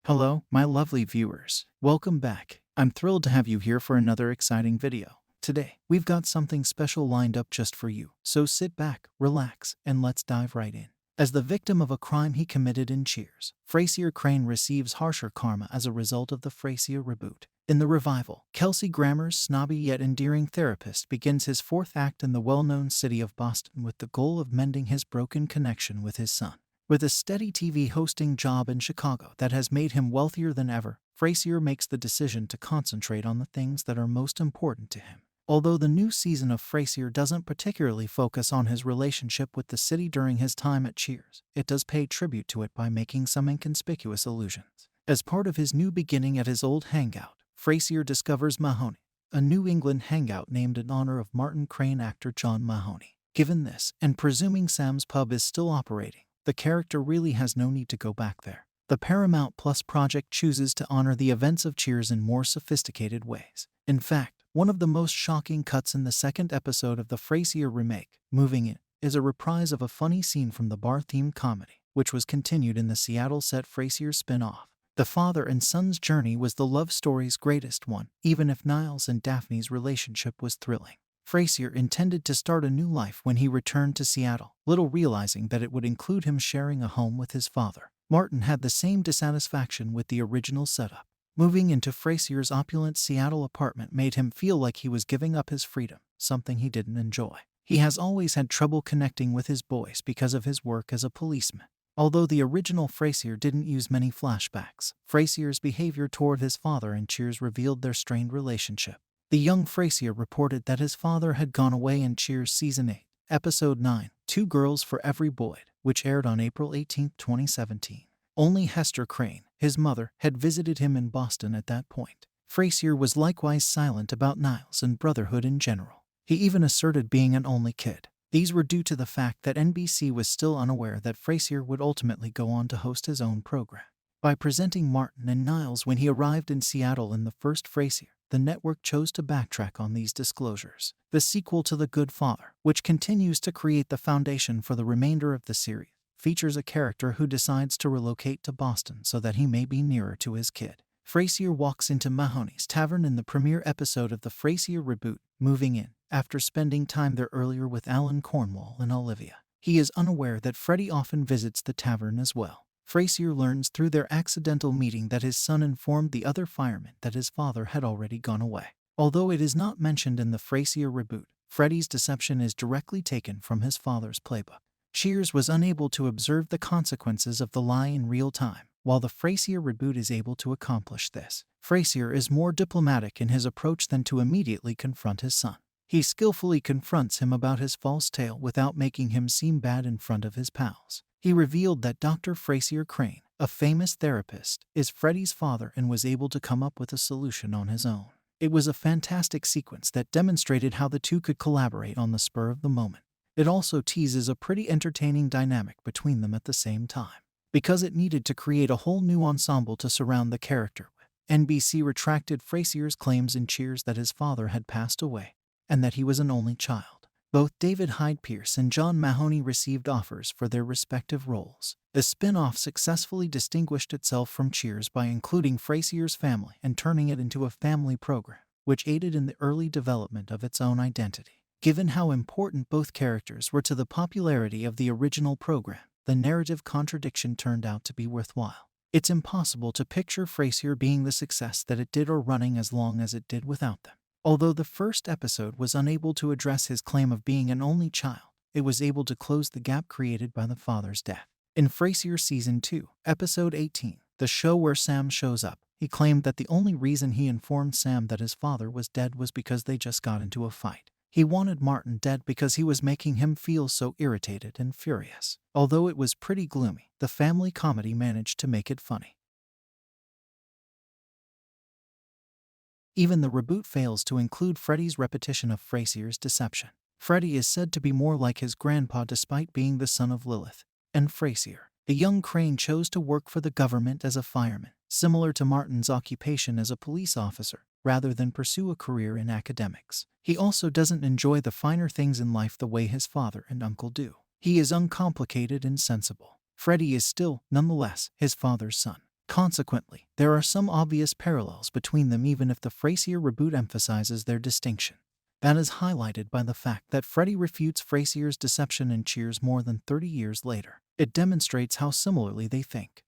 Hello, my lovely viewers. Welcome back. I'm thrilled to have you here for another exciting video. Today, we've got something special lined up just for you, so sit back, relax, and let's dive right in. As the victim of a crime he committed in Cheers, Frasier Crane receives harsher karma as a result of the Frasier Reboot. In the revival, Kelsey Grammer's snobby yet endearing therapist begins his fourth act in the well-known city of Boston with the goal of mending his broken connection with his son. With a steady TV hosting job in Chicago that has made him wealthier than ever, Frasier makes the decision to concentrate on the things that are most important to him. Although the new season of Frasier doesn't particularly focus on his relationship with the city during his time at Cheers, it does pay tribute to it by making some inconspicuous allusions. As part of his new beginning at his old hangout, Frasier discovers Mahoney, a New England hangout named in honor of Martin Crane actor John Mahoney. Given this, and presuming Sam's Pub is still operating, the character really has no need to go back there. The Paramount Plus project chooses to honor the events of Cheers in more sophisticated ways. In fact, one of the most shocking cuts in the second episode of the Frasier remake, Moving In, is a reprise of a funny scene from the bar-themed comedy, which was continued in the Seattle set Frasier spin-off. The father and son's journey was the love story's greatest one, even if Niles and Daphne's relationship was thrilling. Frasier intended to start a new life when he returned to Seattle, little realizing that it would include him sharing a home with his father. Martin had the same dissatisfaction with the original setup. Moving into Frasier's opulent Seattle apartment made him feel like he was giving up his freedom, something he didn't enjoy. He has always had trouble connecting with his boys because of his work as a policeman. Although the original Frasier didn't use many flashbacks, Frasier's behavior toward his father in Cheers revealed their strained relationship. The young Frasier reported that his father had gone away in Cheers Season 8, Episode 9, Two Girls for Every Boyd, which aired on April 18, 2017. Only Hester Crane, his mother, had visited him in Boston at that point. Frasier was likewise silent about Niles and brotherhood in general. He even asserted being an only kid. These were due to the fact that NBC was still unaware that Frasier would ultimately go on to host his own program. By presenting Martin and Niles when he arrived in Seattle in the first Frasier, the network chose to backtrack on these disclosures. The sequel to The Good Father, which continues to create the foundation for the remainder of the series, features a character who decides to relocate to Boston so that he may be nearer to his kid. Frasier walks into Mahoney's tavern in the premiere episode of the Frasier Reboot, Moving In, after spending time there earlier with Alan Cornwall and Olivia. He is unaware that Freddy often visits the tavern as well. Frasier learns through their accidental meeting that his son informed the other firemen that his father had already gone away. Although it is not mentioned in the Frasier Reboot, Freddy's deception is directly taken from his father's playbook. Cheers was unable to observe the consequences of the lie in real time, while the Frasier Reboot is able to accomplish this. Frasier is more diplomatic in his approach than to immediately confront his son. He skillfully confronts him about his false tale without making him seem bad in front of his pals. He revealed that Dr. Frasier Crane, a famous therapist, is Freddy's father and was able to come up with a solution on his own. It was a fantastic sequence that demonstrated how the two could collaborate on the spur of the moment. It also teases a pretty entertaining dynamic between them at the same time. Because it needed to create a whole new ensemble to surround the character with, NBC retracted Frasier's claims in Cheers that his father had passed away, and that he was an only child. Both David Hyde Pierce and John Mahoney received offers for their respective roles. The spin-off successfully distinguished itself from Cheers by including Frasier's family and turning it into a family program, which aided in the early development of its own identity. Given how important both characters were to the popularity of the original program, the narrative contradiction turned out to be worthwhile. It's impossible to picture Frasier being the success that it did or running as long as it did without them. Although the first episode was unable to address his claim of being an only child, it was able to close the gap created by the father's death. In Frasier Season 2, Episode 18, the show where Sam shows up, he claimed that the only reason he informed Sam that his father was dead was because they just got into a fight. He wanted Martin dead because he was making him feel so irritated and furious. Although it was pretty gloomy, the family comedy managed to make it funny. Even the reboot fails to include Freddy's repetition of Frasier's deception. Freddy is said to be more like his grandpa despite being the son of Lilith and Frasier. The young Crane chose to work for the government as a fireman, similar to Martin's occupation as a police officer, rather than pursue a career in academics. He also doesn't enjoy the finer things in life the way his father and uncle do. He is uncomplicated and sensible. Freddy is still, nonetheless, his father's son. Consequently, there are some obvious parallels between them even if the Frasier reboot emphasizes their distinction. That is highlighted by the fact that Freddy refutes Frasier's deception in Cheers more than 30 years later. It demonstrates how similarly they think.